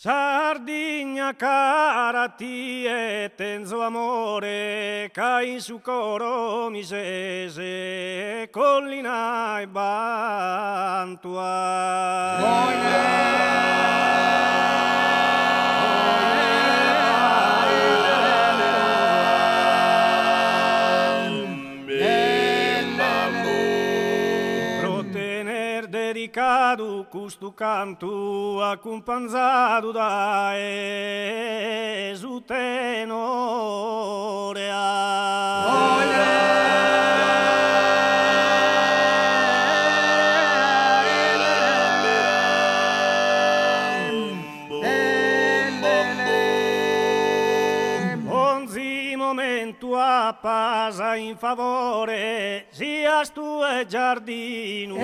Sardigna cara tie tenzo amore, cai su coro mi sese, collina e bantua. Dedicado custo canto accompagnato da esutenore ogni momento a pasa in favore sias tu e giardino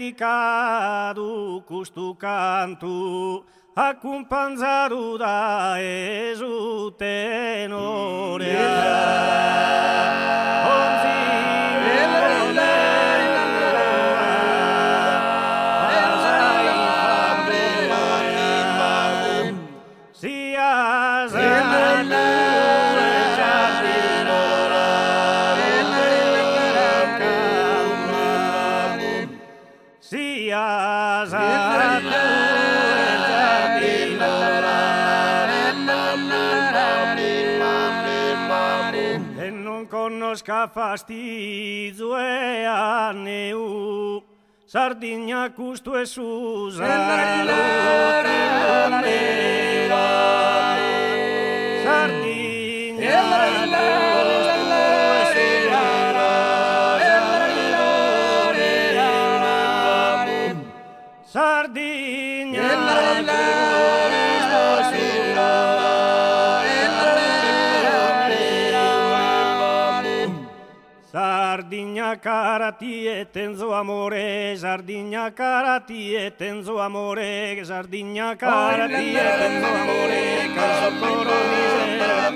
dedicado custo canto accompagnato da esutenore e non conosca fastidio e anneu Sardigna custo e Susa Sardigna cara tie tenzo amore, Sardigna cara tie tenzo amore, Sardigna cara tie tenzo amore, cai su coro miseria,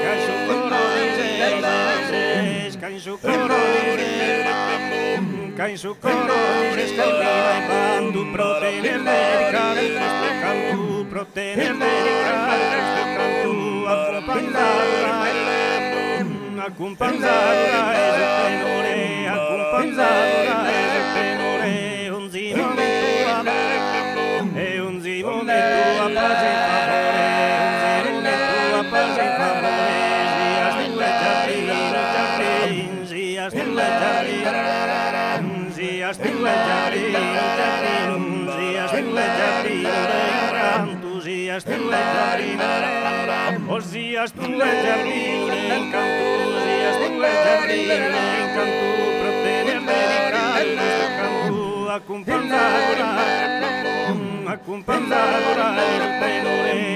cai su coro miseria, cai su coro miseria, cai su coro miseria, quando protener medica, cantu protener medica, cantu accompagnato da esutenore, ogni momento a pace e favore, sias tu e giardino, sias tu e giardino, sias tu e giardino, incanto, sias tu e giardino, sias tu e giardino, incanto, sias tu e giardino, incanto, protener medical, canto, accompagnato da esutenore, accompagnato da esutenore.